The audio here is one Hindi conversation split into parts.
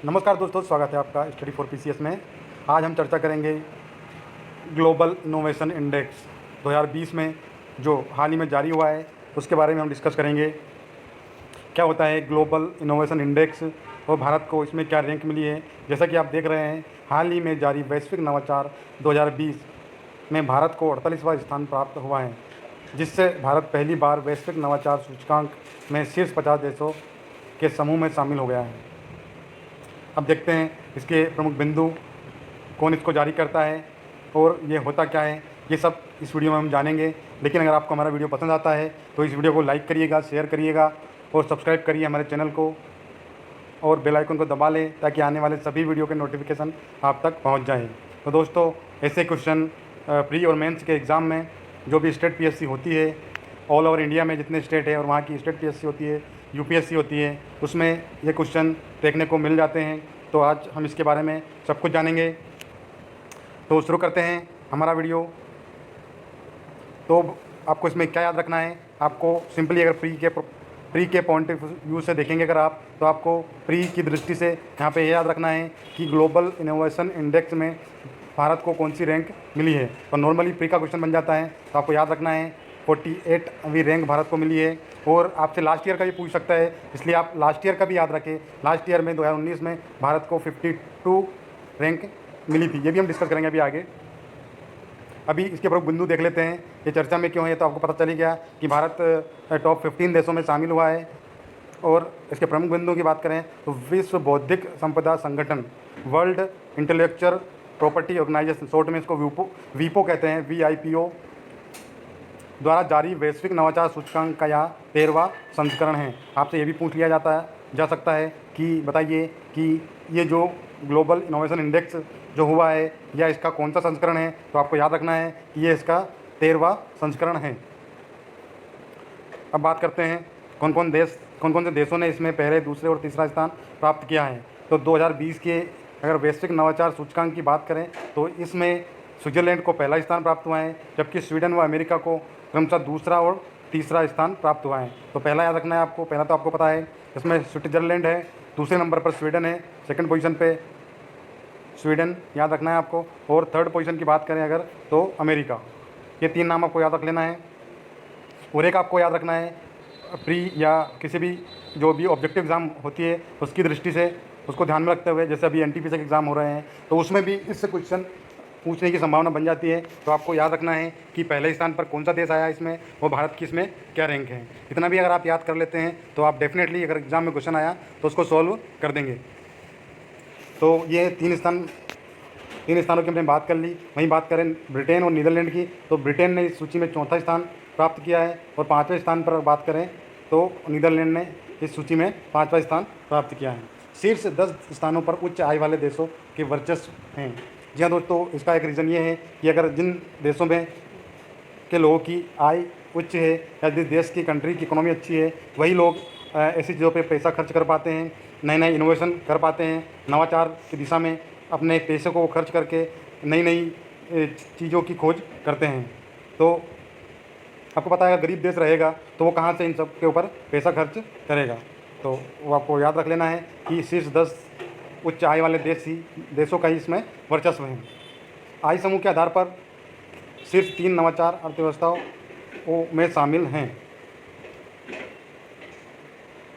नमस्कार दोस्तों, स्वागत है आपका स्टडी फॉर पीसीएस में। आज हम चर्चा करेंगे ग्लोबल इनोवेशन इंडेक्स 2020 में जो हाल ही में जारी हुआ है उसके बारे में हम डिस्कस करेंगे। क्या होता है ग्लोबल इनोवेशन इंडेक्स और भारत को इसमें क्या रैंक मिली है। जैसा कि आप देख रहे हैं, हाल ही में जारी वैश्विक नवाचार 2020 में भारत को 48वां स्थान प्राप्त हुआ है, जिससे भारत पहली बार वैश्विक नवाचार सूचकांक में शीर्ष 50 देशों के समूह में शामिल हो गया है। अब देखते हैं इसके प्रमुख बिंदु, कौन इसको जारी करता है और ये होता क्या है, ये सब इस वीडियो में हम जानेंगे। लेकिन अगर आपको हमारा वीडियो पसंद आता है तो इस वीडियो को लाइक करिएगा, शेयर करिएगा और सब्सक्राइब करिए हमारे चैनल को और बेल आइकन को दबा लें ताकि आने वाले सभी वीडियो के नोटिफिकेशन आप तक पहुंच जाएं। तो दोस्तों, ऐसे क्वेश्चन प्री और मेंस के एग्ज़ाम में जो भी स्टेट पीएससी होती है, ऑल ओवर इंडिया में जितने स्टेट है और वहाँ की स्टेट पीएससी होती है, यूपीएससी होती है, उसमें ये क्वेश्चन देखने को मिल जाते हैं। तो आज हम इसके बारे में सब कुछ जानेंगे। तो शुरू करते हैं हमारा वीडियो। तो आपको इसमें क्या याद रखना है, आपको सिंपली अगर प्री के पॉइंट ऑफ व्यू से देखेंगे अगर आप, तो आपको प्री की दृष्टि से यहाँ पे ये याद रखना है कि ग्लोबल इनोवेशन इंडेक्स में भारत को कौन सी रैंक मिली है। तो नॉर्मली प्री का क्वेश्चन बन जाता है, तो आपको याद रखना है 48वीं रैंक भारत को मिली है। और आपसे लास्ट ईयर का भी पूछ सकता है, इसलिए आप लास्ट ईयर का भी याद रखें। लास्ट ईयर में 2019 में भारत को 52 रैंक मिली थी। ये भी हम डिस्कस करेंगे अभी आगे। अभी इसके प्रमुख बिंदु देख लेते हैं, ये चर्चा में क्यों है। तो आपको पता चल गया कि भारत टॉप 15 देशों में शामिल हुआ है। और इसके प्रमुख बिंदुओं की बात करें तो विश्व बौद्धिक संपदा संगठन, world intellectual property organisation, short में इसको वीपो कहते हैं, VIPO, द्वारा जारी वैश्विक नवाचार सूचकांक का यह 13वां संस्करण है। आपसे ये भी पूछ लिया जा सकता है कि बताइए कि ये जो ग्लोबल इनोवेशन इंडेक्स जो हुआ है या इसका कौन सा संस्करण है। तो आपको याद रखना है कि ये इसका 13वां संस्करण है। अब बात करते हैं कौन कौन से देशों ने इसमें पहले, दूसरे और तीसरा स्थान प्राप्त किया है। तो 2020 के अगर वैश्विक नवाचार सूचकांक की बात करें तो इसमें स्विट्ज़रलैंड को पहला स्थान प्राप्त हुआ है, जबकि स्वीडन व अमेरिका को क्रमशः दूसरा और तीसरा स्थान प्राप्त हुआ है। तो पहला याद रखना है आपको, पहला तो आपको पता है इसमें स्विट्ज़रलैंड है, दूसरे नंबर पर स्वीडन है, सेकंड पोजीशन पे स्वीडन याद रखना है आपको, और थर्ड पोजीशन की बात करें अगर तो अमेरिका। ये 3 नाम आपको याद रख लेना है। और एक आपको याद रखना है, प्री या किसी भी जो भी ऑब्जेक्टिव एग्ज़ाम होती है उसकी दृष्टि से उसको ध्यान में रखते हुए, जैसे अभी NTPC के एग्ज़ाम हो रहे हैं तो उसमें भी इससे क्वेश्चन पूछने की संभावना बन जाती है। तो आपको याद रखना है कि पहले स्थान पर कौन सा देश आया इसमें और भारत की इसमें क्या रैंक है। इतना भी अगर आप याद कर लेते हैं तो आप डेफिनेटली अगर एग्ज़ाम में क्वेश्चन आया तो उसको सॉल्व कर देंगे। तो ये 3 स्थानों की हमने बात कर ली। वहीं बात करें ब्रिटेन और नीदरलैंड की, तो ब्रिटेन ने इस सूची में 4था स्थान प्राप्त किया है और 5वें स्थान पर बात करें तो नीदरलैंड ने इस सूची में 5वां स्थान प्राप्त किया है। शीर्ष 10 स्थानों पर उच्च आय वाले देशों के वर्चस्व हैं। जी हाँ दोस्तों, इसका एक रीज़न ये है कि अगर जिन देशों में के लोगों की आय उच्च है या जिस देश की कंट्री की इकोनॉमी अच्छी है, वही लोग ऐसी चीज़ों पे पैसा खर्च कर पाते हैं, नए नए इनोवेशन कर पाते हैं, नवाचार की दिशा में अपने पैसे को खर्च करके नई नई चीज़ों की खोज करते हैं। तो आपको पता है अगर गरीब देश रहेगा तो वो कहाँ से इन सब के ऊपर पैसा खर्च करेगा। तो वो आपको याद रख लेना है कि शीर्ष 10 उच्च आय वाले देशों का ही इसमें वर्चस्व है। आय समूह के आधार पर शीर्ष 3 नवाचार अर्थव्यवस्थाओं में शामिल हैं।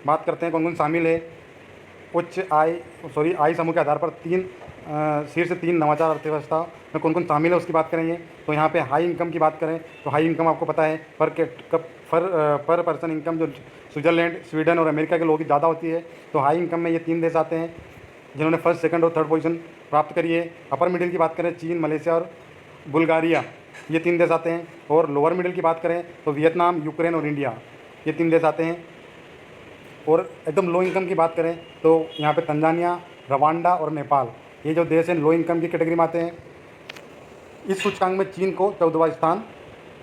बात करते हैं कौन कौन शामिल है। आय समूह के आधार पर शीर्ष 3 नवाचार अर्थव्यवस्था में कौन कौन शामिल है उसकी बात करेंगे। तो यहाँ पे हाई इनकम की बात करें तो हाई इनकम आपको पता है पर पर्सन इनकम जो स्विट्ज़रलैंड, स्वीडन और अमेरिका के लोगों की ज़्यादा होती है। तो हाई इनकम में ये 3 देश आते हैं जिन्होंने फर्स्ट, सेकंड और थर्ड पोजीशन प्राप्त करी है। अपर मिडिल की बात करें चीन, मलेशिया और बुल्गारिया, ये 3 देश आते हैं। और लोअर मिडिल की बात करें तो वियतनाम, यूक्रेन और इंडिया, ये 3 देश आते हैं। और एकदम लो इनकम की बात करें तो यहाँ पे तंजानिया, रवांडा और नेपाल, ये जो देश हैं लो इनकम की कैटेगरी में आते हैं। इस सूचकांक में चीन को 14वां स्थान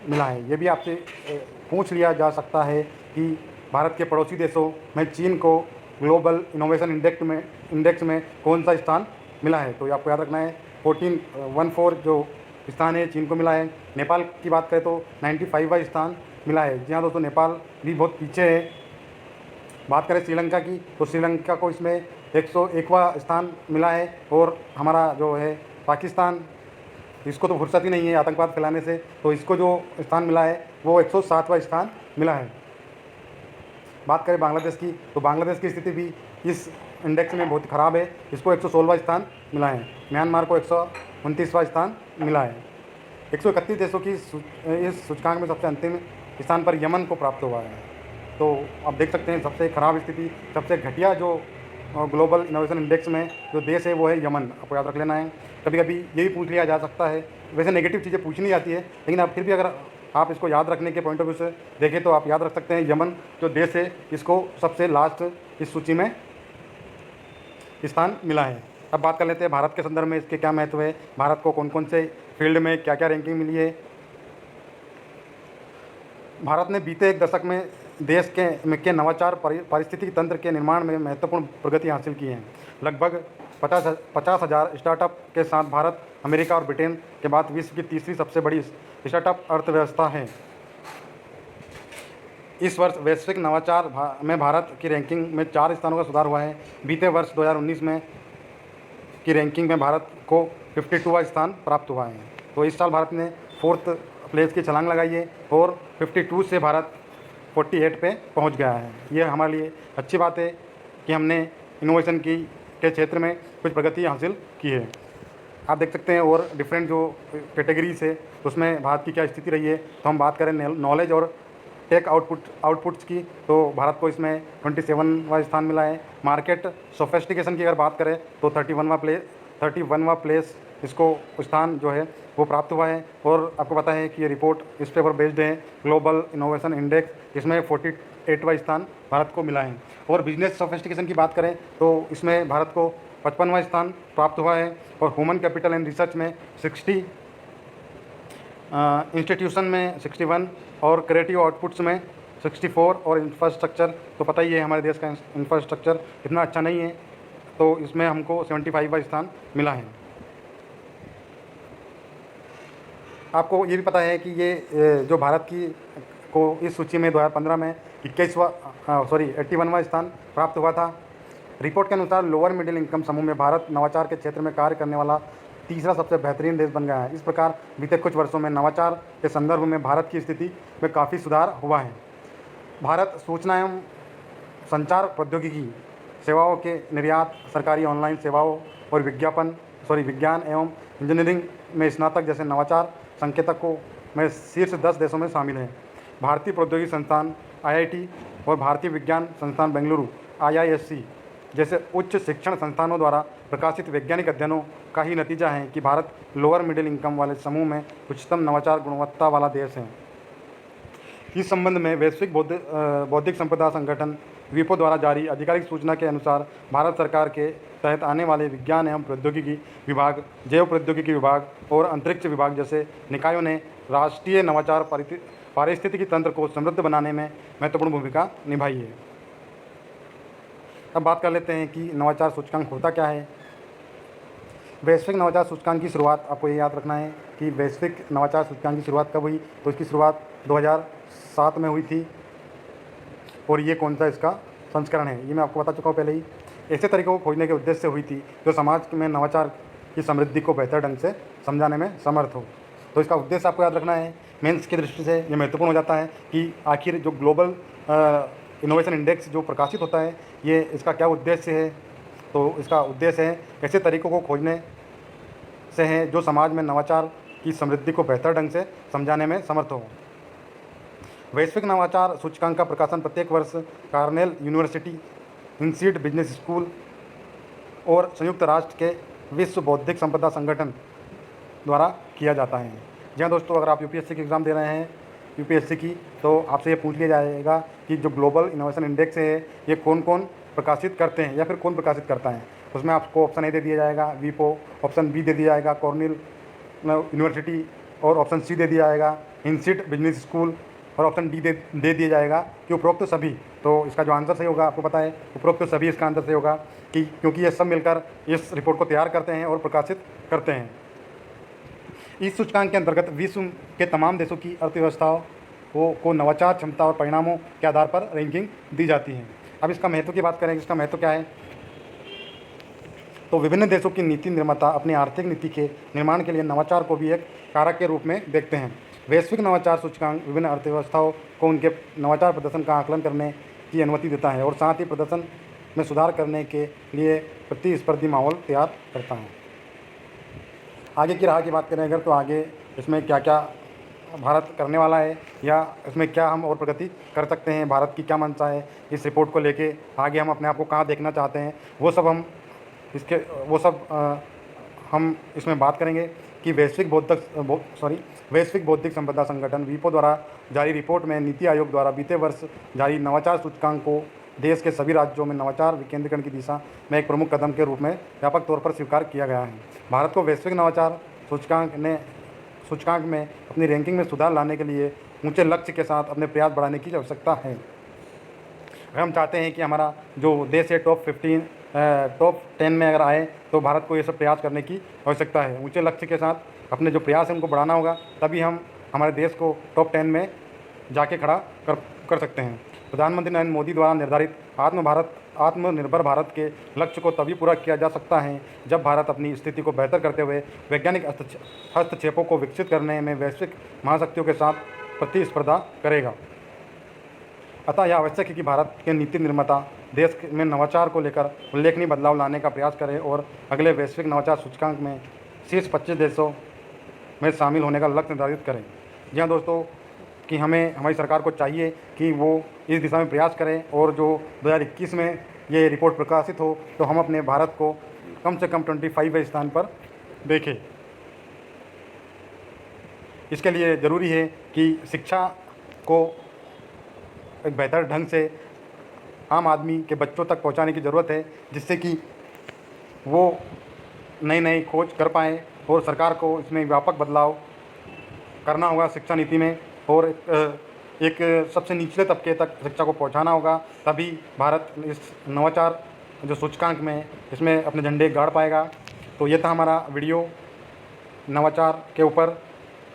मिला है। ये भी आपसे पूछ लिया जा सकता है कि भारत के पड़ोसी देशों में चीन को ग्लोबल इनोवेशन इंडेक्स में कौन सा स्थान मिला है। तो ये आपको याद रखना है 14 जो स्थान है चीन को मिला है। नेपाल की बात करें तो 95वां स्थान मिला है। जी हाँ दोस्तों, नेपाल भी बहुत पीछे है। बात करें श्रीलंका की तो श्रीलंका को इसमें 101वां स्थान मिला है। और हमारा जो है पाकिस्तान, इसको तो फुर्सत ही नहीं है आतंकवाद फैलाने से, तो इसको जो स्थान मिला है वो 107वां स्थान मिला है। बात करें बांग्लादेश की, तो बांग्लादेश की स्थिति भी इस इंडेक्स में बहुत ख़राब है, इसको 116वां स्थान मिला है। म्यांमार को 129वां स्थान मिला है। 131 देशों की इस सूचकांक में सबसे अंतिम स्थान पर यमन को प्राप्त हुआ है। तो आप देख सकते हैं सबसे ख़राब स्थिति, सबसे घटिया जो ग्लोबल इनोवेशन इंडेक्स में जो देश है वो है यमन। आपको याद रख लेना है। कभी कभी यही पूछ लिया जा सकता है, वैसे नेगेटिव चीज़ें पूछनी आती है, लेकिन आप फिर भी अगर आप इसको याद रखने के पॉइंट ऑफ व्यू से देखें तो आप याद रख सकते हैं यमन जो देश है इसको सबसे लास्ट इस सूची में स्थान मिला है। अब बात कर लेते हैं भारत के संदर्भ में इसके क्या महत्व है, भारत को कौन कौन से फील्ड में क्या क्या रैंकिंग मिली है। भारत ने बीते एक दशक में देश के नवाचार पारिस्थितिकी तंत्र के निर्माण में महत्वपूर्ण प्रगति हासिल की है। लगभग 50,000 स्टार्टअप के साथ भारत अमेरिका और ब्रिटेन के बाद विश्व की तीसरी सबसे बड़ी स्टार्टअप अर्थव्यवस्था है। इस वर्ष वैश्विक नवाचार में भारत की रैंकिंग में 4 स्थानों का सुधार हुआ है। बीते वर्ष 2019 में की रैंकिंग में भारत को 52वां स्थान प्राप्त हुआ है। तो इस साल भारत ने 4th प्लेस की छलांग लगाई है और 52 से भारत 48 पे पहुंच गया है। ये हमारे लिए अच्छी बात है कि हमने इनोवेशन के क्षेत्र में कुछ प्रगति हासिल की है। आप देख सकते हैं और डिफरेंट जो कैटेगरीज है उसमें भारत की क्या स्थिति रही है। तो हम बात करें नॉलेज और टेक आउटपुट्स की, तो भारत को इसमें 27वां स्थान मिला है। मार्केट सोफिस्टिकेशन की अगर बात करें तो 31वां प्लेस इसको स्थान जो है वो प्राप्त हुआ है। और आपको पता है कि ये रिपोर्ट इस पेपर बेस्ड है, ग्लोबल इनोवेशन इंडेक्स, इसमें 48वां स्थान भारत को मिला है। और बिजनेस सोफिस्टिकेशन की बात करें तो इसमें भारत को 55वां स्थान प्राप्त हुआ है। और ह्यूमन कैपिटल एंड रिसर्च में 60, इंस्टीट्यूशन में 61 और क्रिएटिव आउटपुट्स में 64 और इंफ्रास्ट्रक्चर, तो पता ही है हमारे देश का इंफ्रास्ट्रक्चर इतना अच्छा नहीं है, तो इसमें हमको 75वां स्थान मिला है। आपको ये भी पता है कि ये जो भारत की को इस सूची में 2015 में 81वां स्थान प्राप्त हुआ था। रिपोर्ट के अनुसार लोअर मिडिल इनकम समूह में भारत नवाचार के क्षेत्र में कार्य करने वाला तीसरा सबसे बेहतरीन देश बन गया है। इस प्रकार बीते कुछ वर्षों में नवाचार के संदर्भ में भारत की स्थिति में काफ़ी सुधार हुआ है। भारत सूचना एवं संचार प्रौद्योगिकी सेवाओं के निर्यात, सरकारी ऑनलाइन सेवाओं और विज्ञान एवं इंजीनियरिंग में स्नातक जैसे नवाचार संकेतकों में शीर्ष 10 देशों में शामिल है। भारतीय प्रौद्योगिकी संस्थान IIT और भारतीय विज्ञान संस्थान बेंगलुरु IISc जैसे उच्च शिक्षण संस्थानों द्वारा प्रकाशित वैज्ञानिक अध्ययनों का ही नतीजा है कि भारत लोअर मिडिल इनकम वाले समूह में उच्चतम नवाचार गुणवत्ता वाला देश है। इस संबंध में वैश्विक बौद्धिक संपदा संगठन WIPO द्वारा जारी आधिकारिक सूचना के अनुसार भारत सरकार के तहत आने वाले विज्ञान एवं प्रौद्योगिकी विभाग, जैव प्रौद्योगिकी विभाग और अंतरिक्ष विभाग जैसे निकायों ने राष्ट्रीय नवाचार पारिस्थितिकी तंत्र को समृद्ध बनाने में महत्वपूर्ण भूमिका निभाई है। अब बात कर लेते हैं कि नवाचार सूचकांक होता क्या है। वैश्विक नवाचार सूचकांक की शुरुआत, आपको ये याद रखना है कि वैश्विक नवाचार सूचकांक की शुरुआत कब हुई, तो इसकी शुरुआत 2007 में हुई थी। और ये कौन सा इसका संस्करण है ये मैं आपको बता चुका हूँ पहले ही। ऐसे तरीकों को खोजने के उद्देश्य से हुई थी जो समाज में नवाचार की समृद्धि को बेहतर ढंग से समझाने में समर्थ हो। तो इसका उद्देश्य आपको याद रखना है। मेंस की दृष्टि से ये महत्वपूर्ण हो जाता है कि आखिर जो ग्लोबल इनोवेशन इंडेक्स जो प्रकाशित होता है ये इसका क्या उद्देश्य है। तो इसका उद्देश्य है ऐसे तरीकों को खोजने से है जो समाज में नवाचार की समृद्धि को बेहतर ढंग से समझाने में समर्थ हो। वैश्विक नवाचार सूचकांक का प्रकाशन प्रत्येक वर्ष कार्नेल यूनिवर्सिटी, इंसीड बिजनेस स्कूल और संयुक्त राष्ट्र के विश्व बौद्धिक संपदा संगठन द्वारा किया जाता है। जी हाँ दोस्तों, अगर आप UPSC की एग्ज़ाम दे रहे हैं UPSC की, तो आपसे ये पूछ लिया जाएगा कि जो ग्लोबल इनोवेशन इंडेक्स है ये कौन कौन प्रकाशित करते हैं या फिर कौन प्रकाशित करता है। उसमें आपको ऑप्शन A दे दिया जाएगा WIPO, ऑप्शन B दे दिया जाएगा कॉर्नेल यूनिवर्सिटी और ऑप्शन C दे दिया जाएगा इंसीड बिजनेस स्कूल और ऑप्शन D दे दिया जाएगा कि उपरोक्त तो सभी। तो इसका जो आंसर सही होगा आपको पता है, उपरोक्त तो सभी इसका आंसर सही होगा कि क्योंकि ये सब मिलकर इस रिपोर्ट को तैयार करते हैं और प्रकाशित करते हैं। इस सूचकांक के अंतर्गत विश्व के तमाम देशों की अर्थव्यवस्थाओं को नवाचार क्षमता और परिणामों के आधार पर रैंकिंग दी जाती है। अब इसका महत्व की बात करें, इसका महत्व क्या है। तो विभिन्न देशों की नीति निर्माता अपनी आर्थिक नीति के निर्माण के लिए नवाचार को भी एक कारक के रूप में देखते हैं। वैश्विक नवाचार सूचकांक विभिन्न अर्थव्यवस्थाओं को उनके नवाचार प्रदर्शन का आकलन करने की अनुमति देता है और साथ ही प्रदर्शन में सुधार करने के लिए प्रतिस्पर्धी माहौल तैयार करता है। आगे की राह की बात करें अगर, तो आगे इसमें क्या क्या भारत करने वाला है या इसमें क्या हम और प्रगति कर सकते हैं, भारत की क्या मंशा है इस रिपोर्ट को लेके, आगे हम अपने आप को कहाँ देखना चाहते हैं, वो सब हम इसमें बात करेंगे कि वैश्विक बौद्धिक संपदा संगठन वीपो द्वारा जारी रिपोर्ट में नीति आयोग द्वारा बीते वर्ष जारी नवाचार सूचकांक को देश के सभी राज्यों में नवाचार विकेंद्रीकरण की दिशा में एक प्रमुख कदम के रूप में व्यापक तौर पर स्वीकार किया गया है। भारत को वैश्विक नवाचार सूचकांक में अपनी रैंकिंग में सुधार लाने के लिए ऊंचे लक्ष्य के साथ अपने प्रयास बढ़ाने की आवश्यकता है। अगर हम चाहते हैं कि हमारा जो देश है टॉप 10 में अगर आए, तो भारत को ये सब प्रयास करने की आवश्यकता है। ऊंचे लक्ष्य के साथ अपने जो प्रयास हैं उनको बढ़ाना होगा, तभी हम हमारे देश को टॉप 10 में जाके खड़ा कर सकते हैं। प्रधानमंत्री नरेंद्र मोदी द्वारा निर्धारित आत्मनिर्भर भारत के लक्ष्य को तभी पूरा किया जा सकता है जब भारत अपनी स्थिति को बेहतर करते हुए वैज्ञानिक हस्तक्षेपों को विकसित करने में वैश्विक महाशक्तियों के साथ प्रतिस्पर्धा करेगा। अतः यह आवश्यक है कि भारत के नीति निर्माता देश में नवाचार को लेकर उल्लेखनीय बदलाव लाने का प्रयास करें और अगले वैश्विक नवाचार सूचकांक में शीर्ष 25 देशों में शामिल होने का लक्ष्य निर्धारित करें। जी हाँ दोस्तों, कि हमारी सरकार को चाहिए कि वो इस दिशा में प्रयास करें और जो 2021 में ये रिपोर्ट प्रकाशित हो तो हम अपने भारत को कम से कम 25वें स्थान पर देखें। इसके लिए ज़रूरी है कि शिक्षा को एक बेहतर ढंग से आम आदमी के बच्चों तक पहुंचाने की ज़रूरत है, जिससे कि वो नई खोज कर पाएँ और सरकार को इसमें व्यापक बदलाव करना होगा शिक्षा नीति में और एक सबसे निचले तबके तक शिक्षा को पहुंचाना होगा, तभी भारत इस नवाचार जो सूचकांक में इसमें अपने झंडे गाड़ पाएगा। तो ये था हमारा वीडियो नवाचार के ऊपर,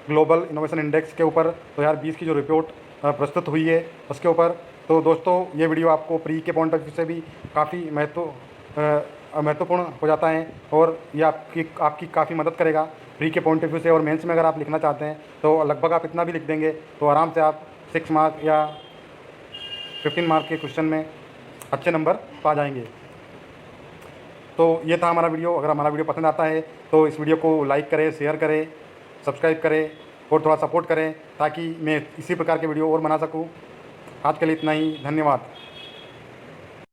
ग्लोबल इनोवेशन इंडेक्स के ऊपर 2020 की जो रिपोर्ट प्रस्तुत हुई है उसके ऊपर। तो दोस्तों, ये वीडियो आपको प्री के पॉइंट ऑफ व्यू से भी काफ़ी महत्वपूर्ण हो जाता है और ये आपकी काफ़ी मदद करेगा प्री के पॉइंट ऑफ व्यू से। और मेंस में अगर आप लिखना चाहते हैं तो लगभग आप इतना भी लिख देंगे तो आराम से आप 6 मार्क या 15 मार्क के क्वेश्चन में अच्छे नंबर पा जाएंगे। तो ये था हमारा वीडियो। अगर हमारा वीडियो पसंद आता है तो इस वीडियो को लाइक करें, शेयर करें, सब्सक्राइब करें और थोड़ा सपोर्ट करें ताकि मैं इसी प्रकार के वीडियो और बना सकूँ। आज के लिए इतना ही, धन्यवाद।